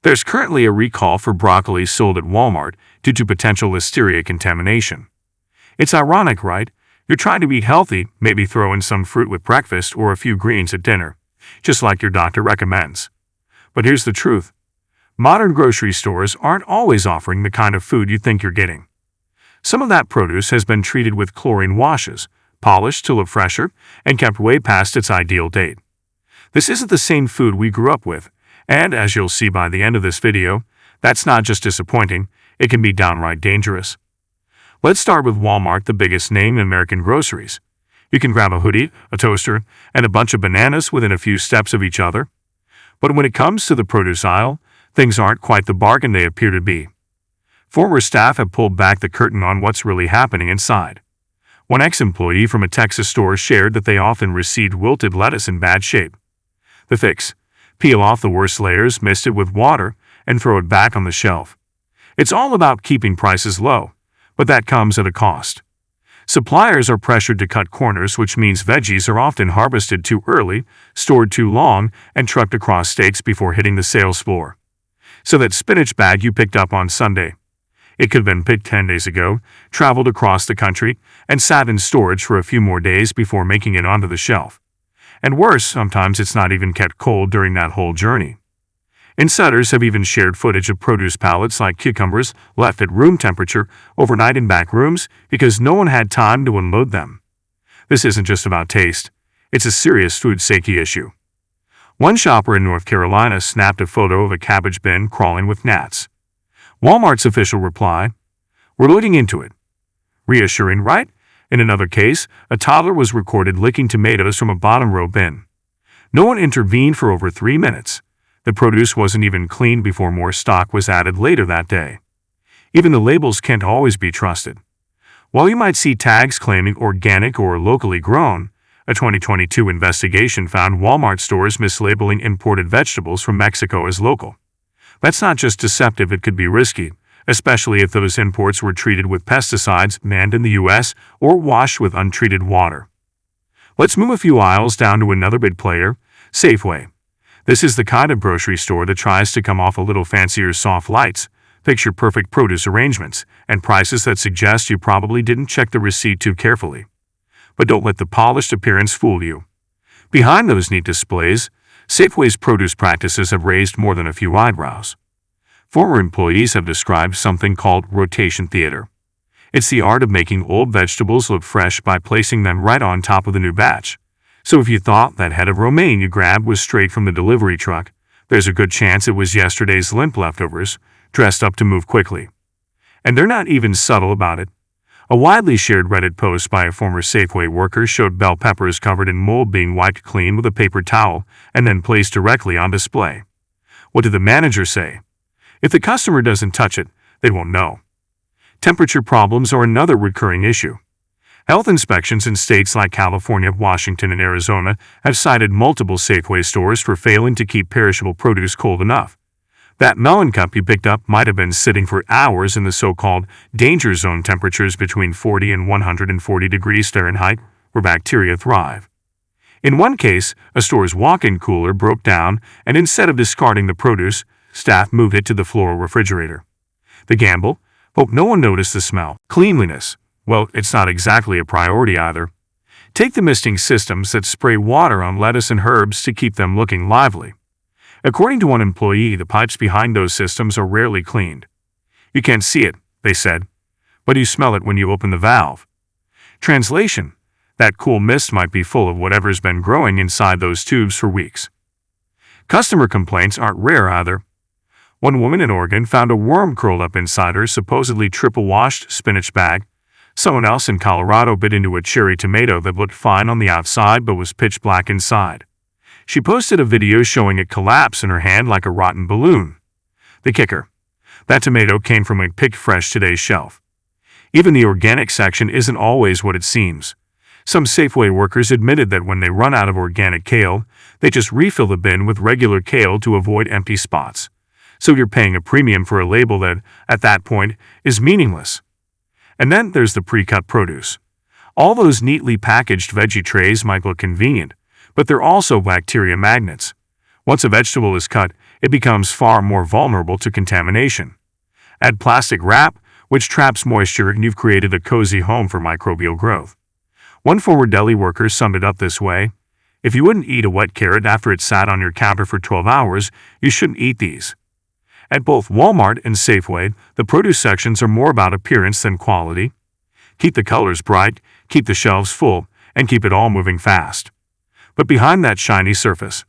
There's currently a recall for broccoli sold at Walmart due to potential listeria contamination. It's ironic, right? You're trying to eat healthy, maybe throw in some fruit with breakfast or a few greens at dinner, just like your doctor recommends. But here's the truth. Modern grocery stores aren't always offering the kind of food you think you're getting. Some of that produce has been treated with chlorine washes, polished to look fresher, and kept way past its ideal date. This isn't the same food we grew up with, and as you'll see by the end of this video, that's not just disappointing, it can be downright dangerous. Let's start with Walmart, the biggest name in American groceries. You can grab a hoodie, a toaster, and a bunch of bananas within a few steps of each other. But when it comes to the produce aisle, things aren't quite the bargain they appear to be. Former staff have pulled back the curtain on what's really happening inside. One ex-employee from a Texas store shared that they often received wilted lettuce in bad shape. The fix: peel off the worst layers, mist it with water, and throw it back on the shelf. It's all about keeping prices low, but that comes at a cost. Suppliers are pressured to cut corners, which means veggies are often harvested too early, stored too long, and trucked across states before hitting the sales floor. So that spinach bag you picked up on Sunday, it could have been picked 10 days ago, traveled across the country, and sat in storage for a few more days before making it onto the shelf. And worse, sometimes it's not even kept cold during that whole journey. Insiders have even shared footage of produce pallets like cucumbers left at room temperature overnight in back rooms because no one had time to unload them. This isn't just about taste. It's a serious food safety issue. One shopper in North Carolina snapped a photo of a cabbage bin crawling with gnats. Walmart's official reply: "We're looking into it." Reassuring, right? In another case, a toddler was recorded licking tomatoes from a bottom row bin. No one intervened for over 3 minutes. The produce wasn't even cleaned before more stock was added later that day. Even the labels can't always be trusted. While you might see tags claiming organic or locally grown, a 2022 investigation found Walmart stores mislabeling imported vegetables from Mexico as local. That's not just deceptive, it could be risky, especially if those imports were treated with pesticides banned in the U.S. or washed with untreated water. Let's move a few aisles down to another big player, Safeway. This is the kind of grocery store that tries to come off a little fancier soft lights, picture-perfect produce arrangements, and prices that suggest you probably didn't check the receipt too carefully. But don't let the polished appearance fool you. Behind those neat displays, Safeway's produce practices have raised more than a few eyebrows. Former employees have described something called rotation theater. It's the art of making old vegetables look fresh by placing them right on top of the new batch. So if you thought that head of romaine you grabbed was straight from the delivery truck, there's a good chance it was yesterday's limp leftovers, dressed up to move quickly. And they're not even subtle about it. A widely shared Reddit post by a former Safeway worker showed bell peppers covered in mold being wiped clean with a paper towel and then placed directly on display. What did the manager say? If the customer doesn't touch it, they won't know. Temperature problems are another recurring issue. Health inspections in states like California, Washington, and Arizona have cited multiple Safeway stores for failing to keep perishable produce cold enough. That melon cup you picked up might have been sitting for hours in the so-called danger zone temperatures between 40 and 140 degrees Fahrenheit, where bacteria thrive. In one case, a store's walk-in cooler broke down, and instead of discarding the produce, staff moved it to the floor refrigerator. The gamble? Hope no one noticed the smell. Cleanliness. Well, it's not exactly a priority either. Take the misting systems that spray water on lettuce and herbs to keep them looking lively. According to one employee, the pipes behind those systems are rarely cleaned. You can't see it, they said, but you smell it when you open the valve. Translation: that cool mist might be full of whatever's been growing inside those tubes for weeks. Customer complaints aren't rare either. One woman in Oregon found a worm curled up inside her supposedly triple-washed spinach bag. Someone else in Colorado bit into a cherry tomato that looked fine on the outside but was pitch black inside. She posted a video showing it collapse in her hand like a rotten balloon. The kicker: that tomato came from a picked fresh today's shelf. Even the organic section isn't always what it seems. Some Safeway workers admitted that when they run out of organic kale, they just refill the bin with regular kale to avoid empty spots. So you're paying a premium for a label that, at that point, is meaningless. And then there's the pre-cut produce. All those neatly packaged veggie trays might look convenient, but they're also bacteria magnets. Once a vegetable is cut, it becomes far more vulnerable to contamination. Add plastic wrap, which traps moisture, and you've created a cozy home for microbial growth. One former deli worker summed it up this way: if you wouldn't eat a wet carrot after it sat on your counter for 12 hours, you shouldn't eat these. At both Walmart and Safeway, the produce sections are more about appearance than quality. Keep the colors bright, keep the shelves full, and keep it all moving fast. But behind that shiny surface,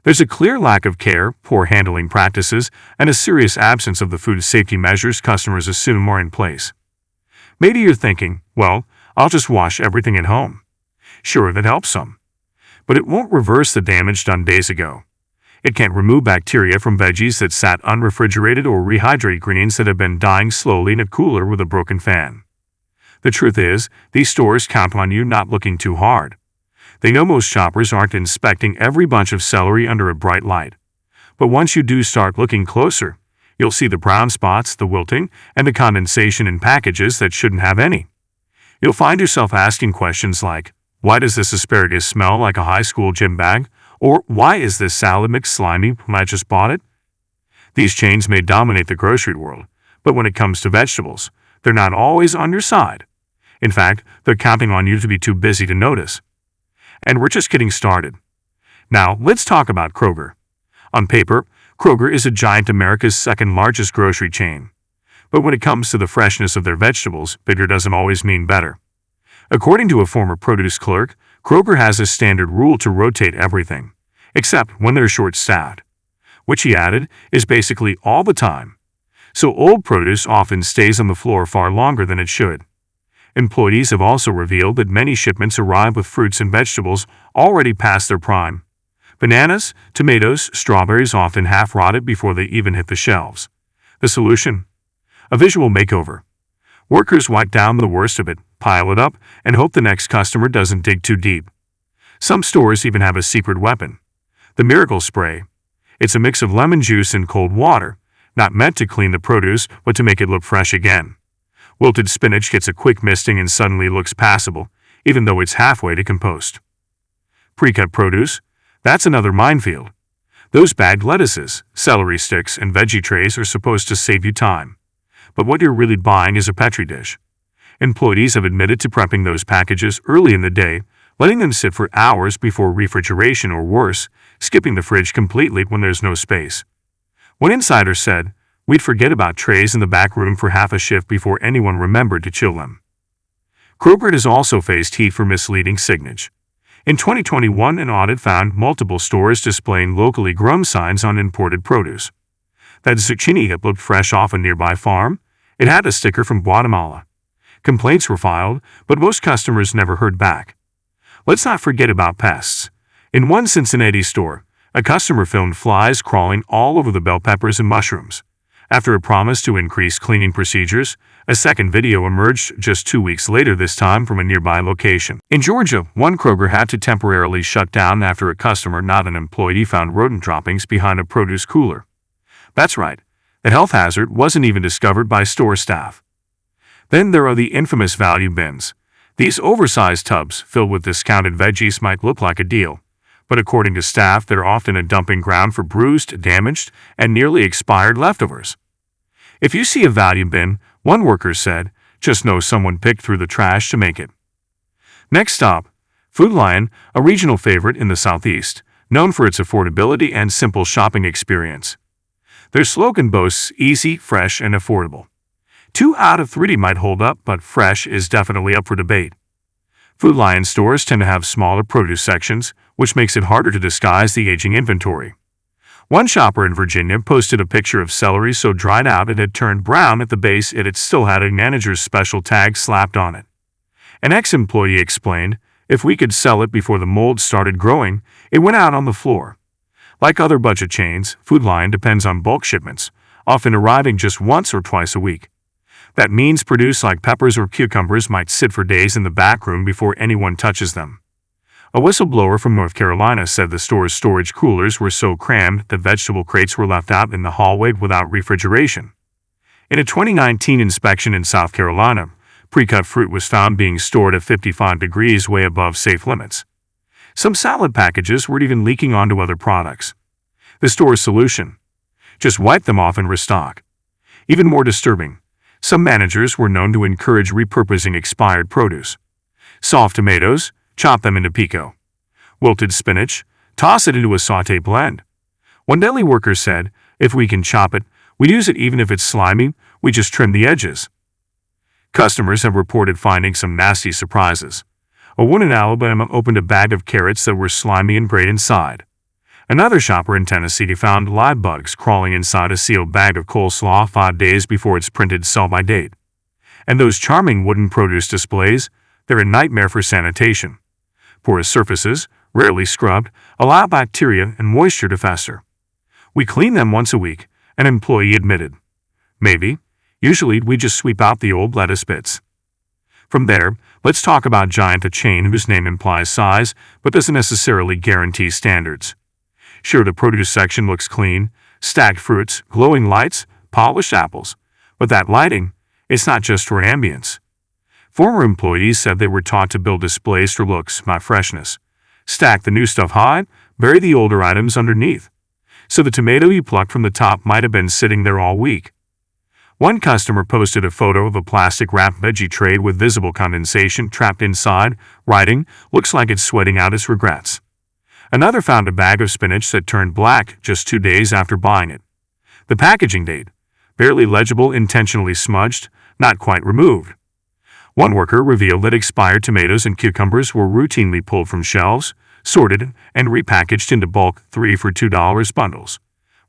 there's a clear lack of care, poor handling practices, and a serious absence of the food safety measures customers assume are in place. Maybe you're thinking, well, I'll just wash everything at home. Sure, that helps some. But it won't reverse the damage done days ago. It can't remove bacteria from veggies that sat unrefrigerated or rehydrate greens that have been dying slowly in a cooler with a broken fan. The truth is, these stores count on you not looking too hard. They know most shoppers aren't inspecting every bunch of celery under a bright light. But once you do start looking closer, you'll see the brown spots, the wilting, and the condensation in packages that shouldn't have any. You'll find yourself asking questions like, why does this asparagus smell like a high school gym bag? Or why is this salad mix slimy when I just bought it? These chains may dominate the grocery world, but when it comes to vegetables, they're not always on your side. In fact, they're counting on you to be too busy to notice. And we're just getting started. Now, let's talk about Kroger. On paper, Kroger is a giant, America's second largest grocery chain. But when it comes to the freshness of their vegetables, bigger doesn't always mean better. According to a former produce clerk, Kroger has a standard rule to rotate everything, except when they're short-staffed, which he added is basically all the time. So old produce often stays on the floor far longer than it should. Employees have also revealed that many shipments arrive with fruits and vegetables already past their prime. Bananas, tomatoes, strawberries often half-rotted before they even hit the shelves. The solution? A visual makeover. Workers wipe down the worst of it, pile it up, and hope the next customer doesn't dig too deep. Some stores even have a secret weapon: the miracle spray. It's a mix of lemon juice and cold water, not meant to clean the produce, but to make it look fresh again. Wilted spinach gets a quick misting and suddenly looks passable, even though it's halfway to compost. Pre-cut produce? That's another minefield. Those bagged lettuces, celery sticks, and veggie trays are supposed to save you time. But what you're really buying is a Petri dish. Employees have admitted to prepping those packages early in the day, letting them sit for hours before refrigeration, or worse, skipping the fridge completely when there's no space. One insider said, "We'd forget about trays in the back room for half a shift before anyone remembered to chill them." Kroger has also faced heat for misleading signage. In 2021, an audit found multiple stores displaying locally grown signs on imported produce. That zucchini that looked fresh off a nearby farm, it had a sticker from Guatemala. Complaints were filed, but most customers never heard back. Let's not forget about pests. In one Cincinnati store, a customer filmed flies crawling all over the bell peppers and mushrooms. After a promise to increase cleaning procedures, a second video emerged just 2 weeks later, this time from a nearby location. In Georgia, one Kroger had to temporarily shut down after a customer, not an employee, found rodent droppings behind a produce cooler. That's right, the health hazard wasn't even discovered by store staff. Then there are the infamous value bins. These oversized tubs filled with discounted veggies might look like a deal, but according to staff, they're often a dumping ground for bruised, damaged, and nearly expired leftovers. If you see a value bin, one worker said, just know someone picked through the trash to make it. Next stop, Food Lion, a regional favorite in the Southeast, known for its affordability and simple shopping experience. Their slogan boasts easy, fresh, and affordable. 2 out of 3 might hold up, but fresh is definitely up for debate. Food Lion stores tend to have smaller produce sections, which makes it harder to disguise the aging inventory. One shopper in Virginia posted a picture of celery so dried out it had turned brown at the base, it still had a manager's special tag slapped on it. An ex-employee explained, if we could sell it before the mold started growing, it went out on the floor. Like other budget chains, Food Lion depends on bulk shipments, often arriving just once or twice a week. That means produce like peppers or cucumbers might sit for days in the back room before anyone touches them. A whistleblower from North Carolina said the store's storage coolers were so crammed that vegetable crates were left out in the hallway without refrigeration. In a 2019 inspection in South Carolina, pre-cut fruit was found being stored at 55 degrees, way above safe limits. Some salad packages were even leaking onto other products. The store's solution: just wipe them off and restock. Even more disturbing, some managers were known to encourage repurposing expired produce. Soft tomatoes, chop them into pico. Wilted spinach, toss it into a sauté blend. One deli worker said, "If we can chop it, we use it even if it's slimy, we just trim the edges." Customers have reported finding some nasty surprises. A woman in Alabama opened a bag of carrots that were slimy and grayed inside. Another shopper in Tennessee found live bugs crawling inside a sealed bag of coleslaw 5 days before its printed sell-by date. And those charming wooden produce displays, they're a nightmare for sanitation. Porous surfaces, rarely scrubbed, allow bacteria and moisture to fester. "We clean them once a week," an employee admitted. "Maybe. Usually we just sweep out the old lettuce bits." From there, let's talk about Giant, a chain whose name implies size but doesn't necessarily guarantee standards. Sure, the produce section looks clean: stacked fruits, glowing lights, polished apples. But that lighting, it's not just for ambience. Former employees said they were taught to build displays for looks, not freshness. Stack the new stuff high, bury the older items underneath. So the tomato you plucked from the top might have been sitting there all week. One customer posted a photo of a plastic-wrapped veggie tray with visible condensation trapped inside, writing, "Looks like it's sweating out its regrets." Another found a bag of spinach that turned black just 2 days after buying it. The packaging date: barely legible, intentionally smudged, not quite removed. One worker revealed that expired tomatoes and cucumbers were routinely pulled from shelves, sorted, and repackaged into bulk 3 for $2 bundles.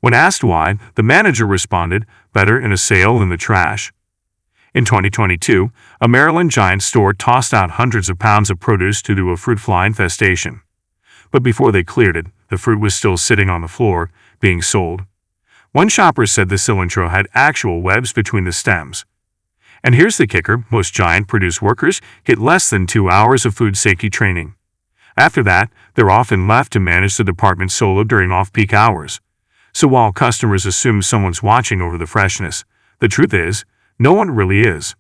When asked why, the manager responded, "Better in a sale than the trash." In 2022, a Maryland Giant store tossed out hundreds of pounds of produce due to a fruit fly infestation. But before they cleared it, the fruit was still sitting on the floor, being sold. One shopper said the cilantro had actual webs between the stems. And here's the kicker: most Giant produce workers get less than 2 hours of food safety training. After that, they're often left to manage the department solo during off-peak hours. So while customers assume someone's watching over the freshness, the truth is, no one really is.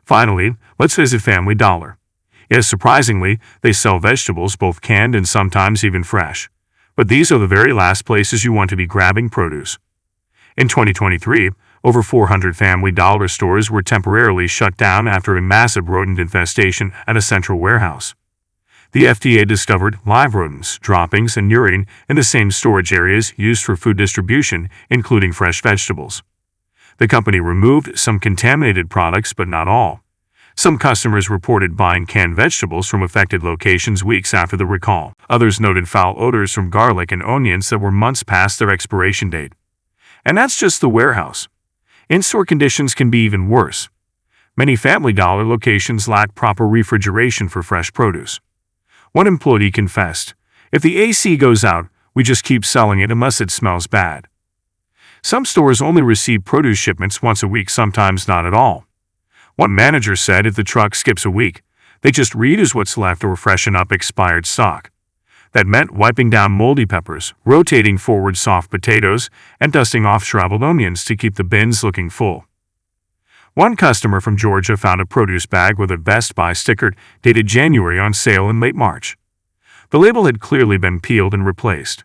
Finally, let's visit Family Dollar. Yes, surprisingly, they sell vegetables, both canned and sometimes even fresh. But these are the very last places you want to be grabbing produce. In 2023, over 400 Family Dollar stores were temporarily shut down after a massive rodent infestation at a central warehouse. The FDA discovered live rodents, droppings, and urine in the same storage areas used for food distribution, including fresh vegetables. The company removed some contaminated products, but not all. Some customers reported buying canned vegetables from affected locations weeks after the recall. Others noted foul odors from garlic and onions that were months past their expiration date. And that's just the warehouse. In-store conditions can be even worse. Many Family Dollar locations lack proper refrigeration for fresh produce. One employee confessed, "If the AC goes out, we just keep selling it unless it smells bad." Some stores only receive produce shipments once a week, sometimes not at all. One manager said if the truck skips a week, they just reuse what's left or freshen up expired stock. That meant wiping down moldy peppers, rotating forward soft potatoes, and dusting off shriveled onions to keep the bins looking full. One customer from Georgia found a produce bag with a Best Buy sticker dated January on sale in late March. The label had clearly been peeled and replaced.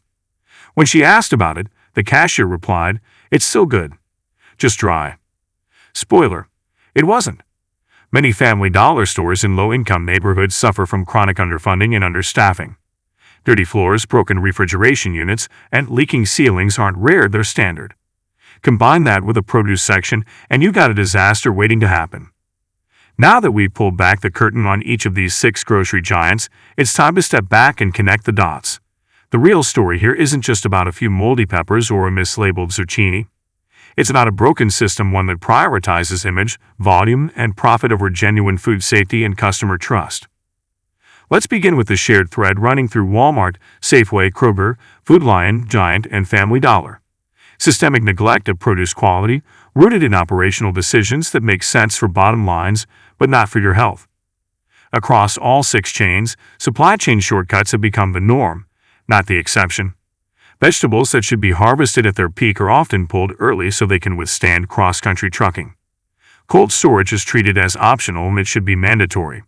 When she asked about it, the cashier replied, "It's still good, just dry." Spoiler: it wasn't. Many Family Dollar stores in low-income neighborhoods suffer from chronic underfunding and understaffing. Dirty floors, broken refrigeration units, and leaking ceilings aren't rare, they're standard. Combine that with a produce section, and you got a disaster waiting to happen. Now that we've pulled back the curtain on each of these 6 grocery giants, it's time to step back and connect the dots. The real story here isn't just about a few moldy peppers or a mislabeled zucchini. It's about a broken system, one that prioritizes image, volume, and profit over genuine food safety and customer trust. Let's begin with the shared thread running through Walmart, Safeway, Kroger, Food Lion, Giant, and Family Dollar. Systemic neglect of produce quality, rooted in operational decisions that make sense for bottom lines, but not for your health. Across all 6 chains, supply chain shortcuts have become the norm, not the exception. Vegetables that should be harvested at their peak are often pulled early so they can withstand cross-country trucking. Cold storage is treated as optional and it should be mandatory.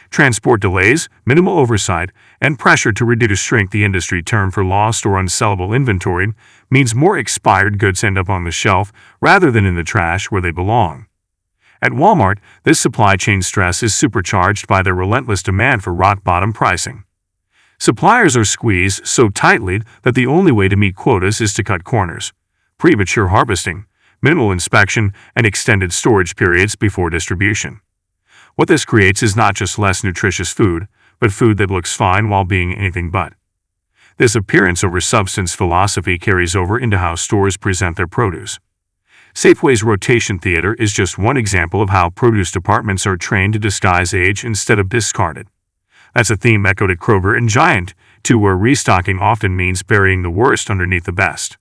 Transport delays, minimal oversight, and pressure to reduce shrink, the industry term for lost or unsellable inventory, means more expired goods end up on the shelf rather than in the trash where they belong. At Walmart, this supply chain stress is supercharged by their relentless demand for rock-bottom pricing. Suppliers are squeezed so tightly that the only way to meet quotas is to cut corners. Premature harvesting, minimal inspection, and extended storage periods before distribution. What this creates is not just less nutritious food, but food that looks fine while being anything but. This appearance over substance philosophy carries over into how stores present their produce. Safeway's rotation theater is just one example of how produce departments are trained to disguise age instead of discard it. That's a theme echoed at Kroger and Giant, too, where restocking often means burying the worst underneath the best.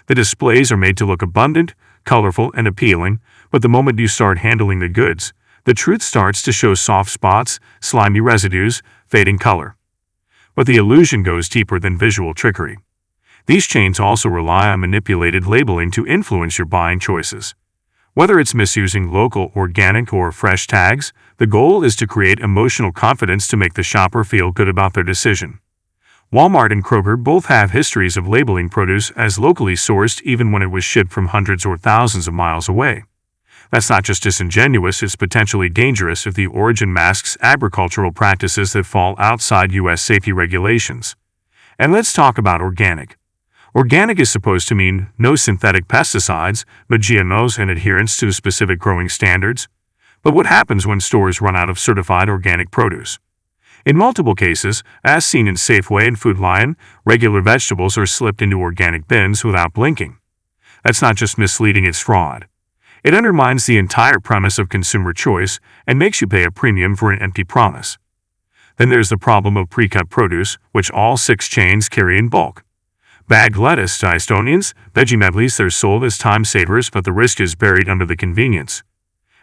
The displays are made to look abundant, colorful, and appealing, but the moment you start handling the goods, the truth starts to show: soft spots, slimy residues, fading color. But the illusion goes deeper than visual trickery. These chains also rely on manipulated labeling to influence your buying choices. Whether it's misusing local, organic, or fresh tags, the goal is to create emotional confidence to make the shopper feel good about their decision. Walmart and Kroger both have histories of labeling produce as locally sourced even when it was shipped from hundreds or thousands of miles away. That's not just disingenuous, it's potentially dangerous if the origin masks agricultural practices that fall outside U.S. safety regulations. And let's talk about organic. Organic is supposed to mean no synthetic pesticides, no GMOs, and adherence to specific growing standards. But what happens when stores run out of certified organic produce? In multiple cases, as seen in Safeway and Food Lion, regular vegetables are slipped into organic bins without blinking. That's not just misleading, it's fraud. It undermines the entire premise of consumer choice and makes you pay a premium for an empty promise. Then there's the problem of pre-cut produce, which all 6 chains carry in bulk. Bagged lettuce, diced onions, veggie medleys, they're sold as time savers, but the risk is buried under the convenience.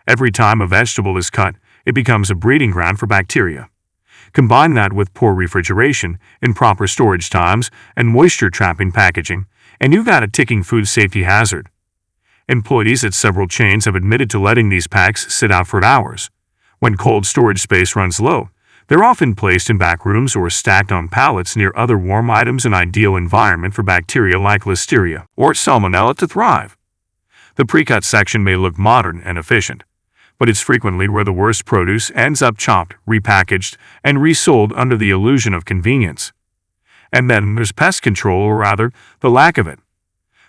Every time a vegetable is cut, it becomes a breeding ground for bacteria. Combine that with poor refrigeration, improper storage times, and moisture-trapping packaging, and you've got a ticking food safety hazard. Employees at several chains have admitted to letting these packs sit out for hours. When cold storage space runs low, they're often placed in back rooms or stacked on pallets near other warm items, an ideal environment for bacteria like Listeria or Salmonella to thrive. The pre-cut section may look modern and efficient, but it's frequently where the worst produce ends up chopped, repackaged, and resold under the illusion of convenience. And then there's pest control, or rather, the lack of it.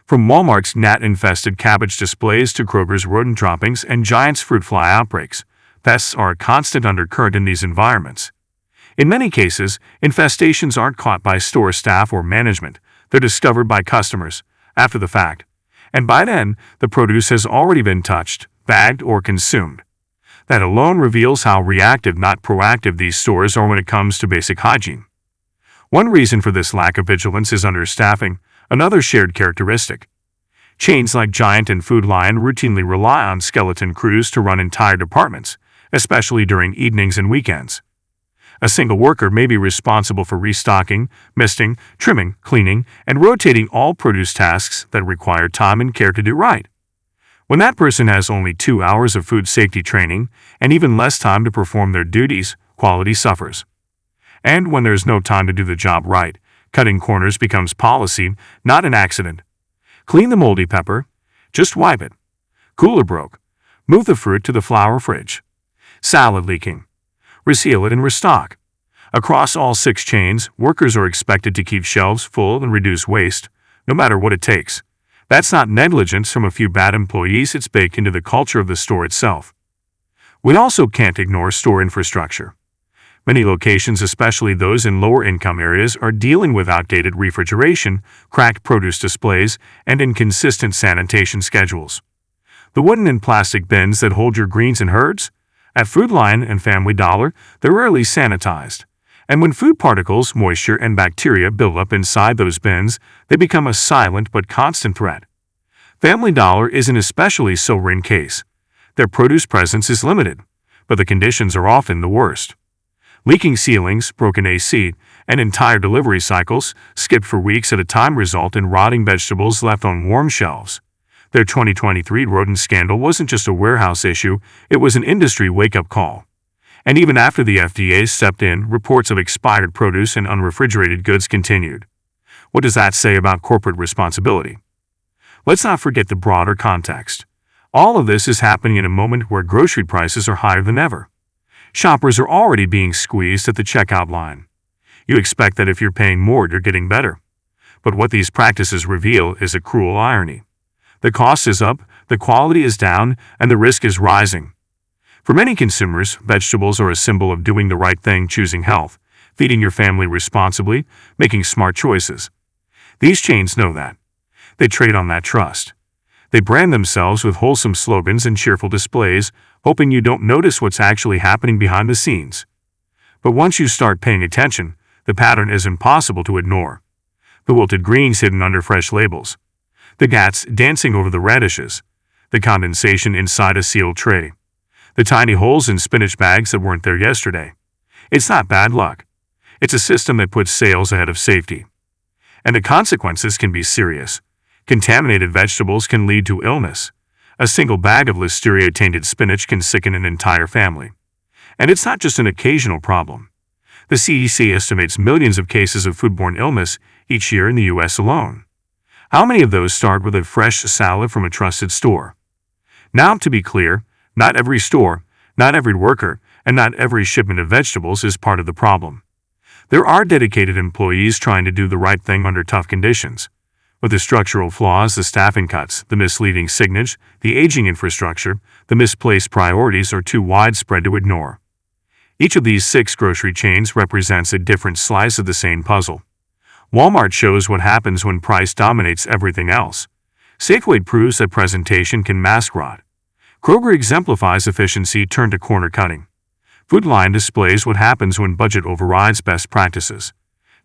From Walmart's gnat-infested cabbage displays to Kroger's rodent droppings and Giant's fruit fly outbreaks, pests are a constant undercurrent in these environments. In many cases, infestations aren't caught by store staff or management, they're discovered by customers, after the fact. And by then, the produce has already been touched, bagged, or consumed. That alone reveals how reactive, not proactive, these stores are when it comes to basic hygiene. One reason for this lack of vigilance is understaffing, another shared characteristic. Chains like Giant and Food Lion routinely rely on skeleton crews to run entire departments, especially during evenings and weekends. A single worker may be responsible for restocking, misting, trimming, cleaning, and rotating all produce tasks that require time and care to do right. When that person has only 2 hours of food safety training and even less time to perform their duties, quality suffers. And when there's no time to do the job right, cutting corners becomes policy, not an accident. Clean the moldy pepper, just wipe it. Cooler broke, move the fruit to the flour fridge. Salad leaking, reseal it and restock. Across all 6 chains, workers are expected to keep shelves full and reduce waste, no matter what it takes. That's not negligence from a few bad employees, it's baked into the culture of the store itself. We also can't ignore store infrastructure. Many locations, especially those in lower-income areas, are dealing with outdated refrigeration, cracked produce displays, and inconsistent sanitation schedules. The wooden and plastic bins that hold your greens and herbs? At Food Lion and Family Dollar, they're rarely sanitized. And when food particles, moisture, and bacteria build up inside those bins, they become a silent but constant threat. Family Dollar is an especially sobering case. Their produce presence is limited, but the conditions are often the worst. Leaking ceilings, broken AC, and entire delivery cycles, skipped for weeks at a time, result in rotting vegetables left on warm shelves. Their 2023 rodent scandal wasn't just a warehouse issue, it was an industry wake-up call. And even after the FDA stepped in, reports of expired produce and unrefrigerated goods continued. What does that say about corporate responsibility? Let's not forget the broader context. All of this is happening in a moment where grocery prices are higher than ever. Shoppers are already being squeezed at the checkout line. You expect that if you're paying more, you're getting better. But what these practices reveal is a cruel irony. The cost is up, the quality is down, and the risk is rising. For many consumers, vegetables are a symbol of doing the right thing, choosing health, feeding your family responsibly, making smart choices. These chains know that. They trade on that trust. They brand themselves with wholesome slogans and cheerful displays, hoping you don't notice what's actually happening behind the scenes. But once you start paying attention, the pattern is impossible to ignore. The wilted greens hidden under fresh labels. The gnats dancing over the radishes. The condensation inside a sealed tray. The tiny holes in spinach bags that weren't there yesterday. It's not bad luck. It's a system that puts sales ahead of safety. And the consequences can be serious. Contaminated vegetables can lead to illness. A single bag of listeria-tainted spinach can sicken an entire family. And it's not just an occasional problem. The CDC estimates millions of cases of foodborne illness each year in the U.S. alone. How many of those start with a fresh salad from a trusted store? Now, to be clear, not every store, not every worker, and not every shipment of vegetables is part of the problem. There are dedicated employees trying to do the right thing under tough conditions. But the structural flaws, the staffing cuts, the misleading signage, the aging infrastructure, the misplaced priorities are too widespread to ignore. Each of these 6 grocery chains represents a different slice of the same puzzle. Walmart shows what happens when price dominates everything else. Safeway proves that presentation can mask rot. Kroger exemplifies efficiency turned to corner cutting. Food Lion displays what happens when budget overrides best practices.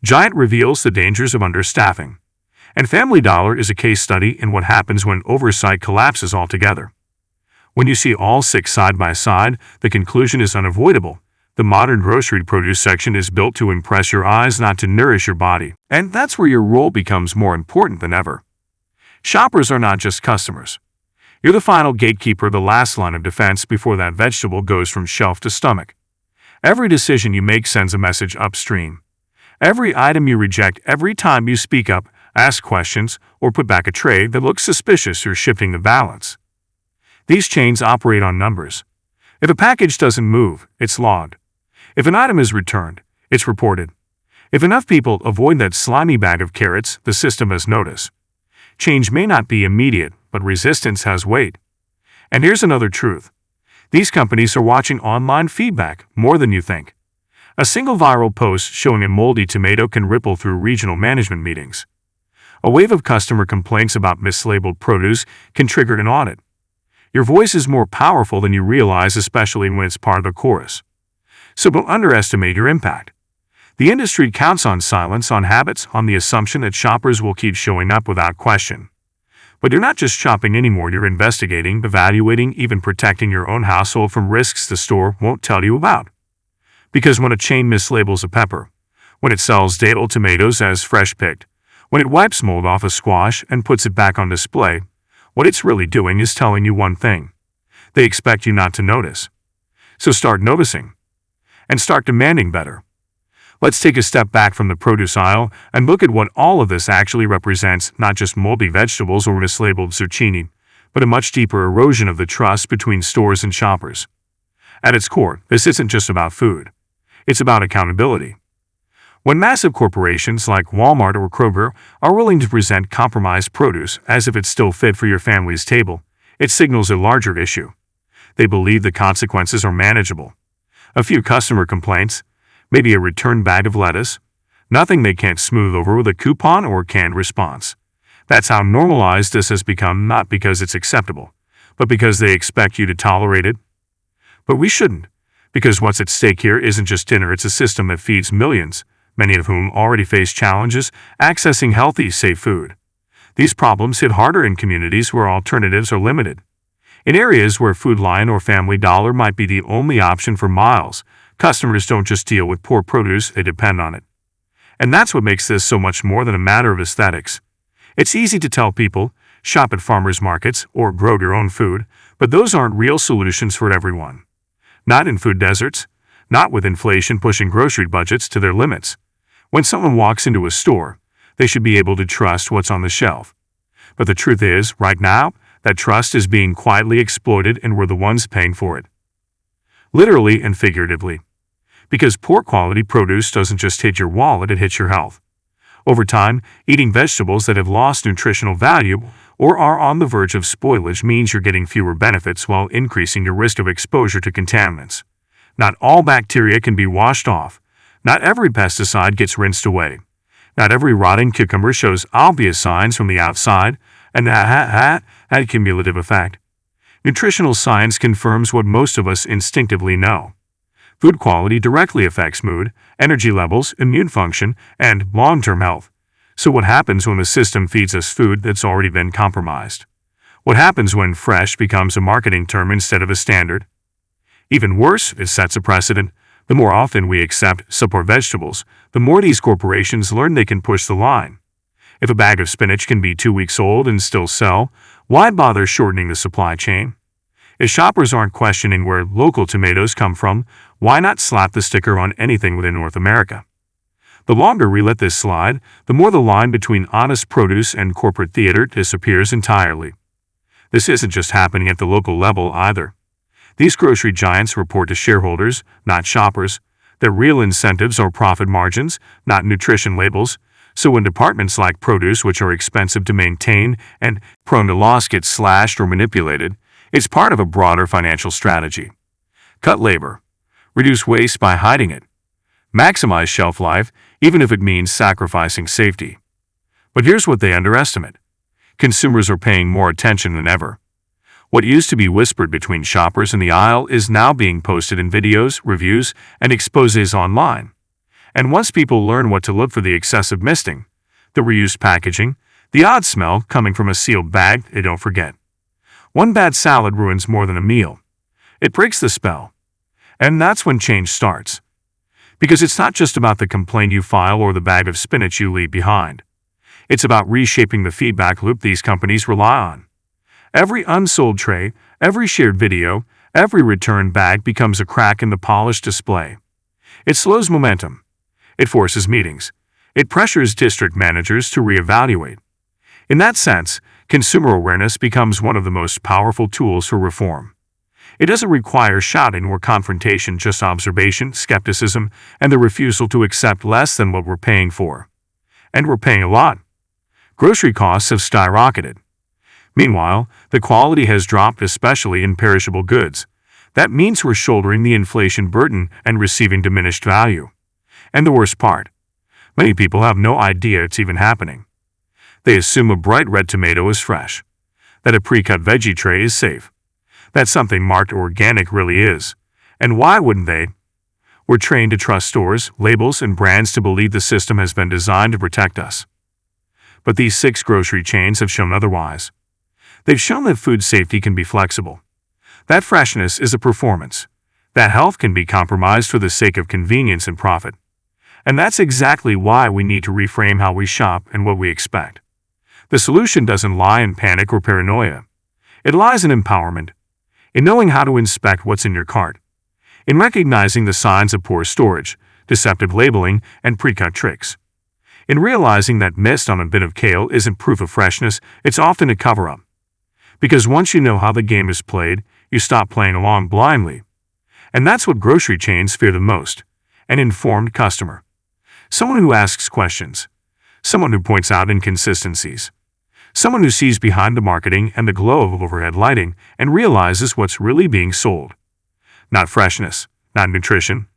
Giant reveals the dangers of understaffing. And Family Dollar is a case study in what happens when oversight collapses altogether. When you see all 6 side by side, the conclusion is unavoidable. The modern grocery produce section is built to impress your eyes, not to nourish your body. And that's where your role becomes more important than ever. Shoppers are not just customers. You're the final gatekeeper, the last line of defense before that vegetable goes from shelf to stomach. Every decision you make sends a message upstream. Every item you reject, every time you speak up, ask questions, or put back a tray that looks suspicious, you're shifting the balance. These chains operate on numbers. If a package doesn't move, it's logged. If an item is returned, it's reported. If enough people avoid that slimy bag of carrots, the system has notice. Change may not be immediate, but resistance has weight. And here's another truth. These companies are watching online feedback more than you think. A single viral post showing a moldy tomato can ripple through regional management meetings. A wave of customer complaints about mislabeled produce can trigger an audit. Your voice is more powerful than you realize, especially when it's part of a chorus. So don't underestimate your impact. The industry counts on silence, on habits, on the assumption that shoppers will keep showing up without question. But you're not just shopping anymore, you're investigating, evaluating, even protecting your own household from risks the store won't tell you about. Because when a chain mislabels a pepper, when it sells datel tomatoes as fresh picked, when it wipes mold off a squash and puts it back on display, what it's really doing is telling you one thing. They expect you not to notice. So start noticing. And start demanding better. Let's take a step back from the produce aisle and look at what all of this actually represents, not just moldy vegetables or mislabeled zucchini, but a much deeper erosion of the trust between stores and shoppers. At its core, this isn't just about food. It's about accountability. When massive corporations like Walmart or Kroger are willing to present compromised produce as if it's still fit for your family's table, it signals a larger issue. They believe the consequences are manageable. A few customer complaints, maybe a returned bag of lettuce, nothing they can't smooth over with a coupon or canned response. That's how normalized this has become, not because it's acceptable, but because they expect you to tolerate it. But we shouldn't, because what's at stake here isn't just dinner, it's a system that feeds millions, many of whom already face challenges accessing healthy, safe food. These problems hit harder in communities where alternatives are limited. In areas where Food Lion or Family Dollar might be the only option for miles, customers don't just deal with poor produce, they depend on it. And that's what makes this so much more than a matter of aesthetics. It's easy to tell people, shop at farmers markets or grow your own food, but those aren't real solutions for everyone. Not in food deserts, not with inflation pushing grocery budgets to their limits. When someone walks into a store, they should be able to trust what's on the shelf. But the truth is, right now, that trust is being quietly exploited and we're the ones paying for it. Literally and figuratively. Because poor quality produce doesn't just hit your wallet, it hits your health. Over time, eating vegetables that have lost nutritional value or are on the verge of spoilage means you're getting fewer benefits while increasing your risk of exposure to contaminants. Not all bacteria can be washed off. Not every pesticide gets rinsed away. Not every rotting cucumber shows obvious signs from the outside, and that cumulative effect. Nutritional science confirms what most of us instinctively know. Food quality directly affects mood, energy levels, immune function, and long-term health. So what happens when the system feeds us food that's already been compromised? What happens when fresh becomes a marketing term instead of a standard? Even worse, it sets a precedent. The more often we accept subpar vegetables, the more these corporations learn they can push the line. If a bag of spinach can be 2 weeks old and still sell, why bother shortening the supply chain? If shoppers aren't questioning where local tomatoes come from, why not slap the sticker on anything within North America? The longer we let this slide, the more the line between honest produce and corporate theater disappears entirely. This isn't just happening at the local level either. These grocery giants report to shareholders, not shoppers. Their real incentives are profit margins, not nutrition labels. So when departments like produce, which are expensive to maintain and prone to loss, get slashed or manipulated, it's part of a broader financial strategy. Cut labor. Reduce waste by hiding it. Maximize shelf life, even if it means sacrificing safety. But here's what they underestimate. Consumers are paying more attention than ever. What used to be whispered between shoppers in the aisle is now being posted in videos, reviews, and exposés online. And once people learn what to look for, the excessive misting, the reused packaging, the odd smell coming from a sealed bag, they don't forget. One bad salad ruins more than a meal. It breaks the spell. And that's when change starts. Because it's not just about the complaint you file or the bag of spinach you leave behind. It's about reshaping the feedback loop these companies rely on. Every unsold tray, every shared video, every return bag becomes a crack in the polished display. It slows momentum. It forces meetings. It pressures district managers to reevaluate. In that sense, consumer awareness becomes one of the most powerful tools for reform. It doesn't require shouting or confrontation, just observation, skepticism, and the refusal to accept less than what we're paying for. And we're paying a lot. Grocery costs have skyrocketed. Meanwhile, the quality has dropped, especially in perishable goods. That means we're shouldering the inflation burden and receiving diminished value. And the worst part, many people have no idea it's even happening. They assume a bright red tomato is fresh, that a pre-cut veggie tray is safe, that something marked organic really is. And why wouldn't they? We're trained to trust stores, labels, and brands, to believe the system has been designed to protect us. But these 6 grocery chains have shown otherwise. They've shown that food safety can be flexible, that freshness is a performance, that health can be compromised for the sake of convenience and profit. And that's exactly why we need to reframe how we shop and what we expect. The solution doesn't lie in panic or paranoia. It lies in empowerment, in knowing how to inspect what's in your cart, in recognizing the signs of poor storage, deceptive labeling, and pre-cut tricks, in realizing that mist on a bit of kale isn't proof of freshness, it's often a cover-up. Because once you know how the game is played, you stop playing along blindly. And that's what grocery chains fear the most: an informed customer. Someone who asks questions. Someone who points out inconsistencies. Someone who sees behind the marketing and the glow of overhead lighting and realizes what's really being sold. Not freshness, not nutrition,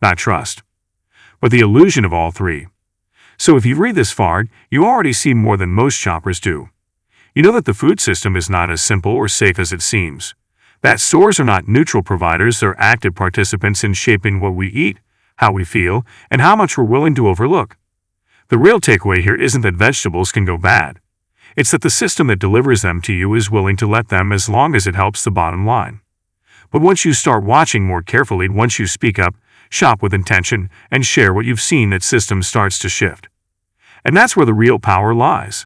not trust, but the illusion of all three. So if you read this far, you already see more than most shoppers do. You know that the food system is not as simple or safe as it seems. That stores are not neutral providers, they're active participants in shaping what we eat, how we feel, and how much we're willing to overlook. The real takeaway here isn't that vegetables can go bad. It's that the system that delivers them to you is willing to let them as long as it helps the bottom line. But once you start watching more carefully, once you speak up, shop with intention, and share what you've seen, that system starts to shift. And that's where the real power lies.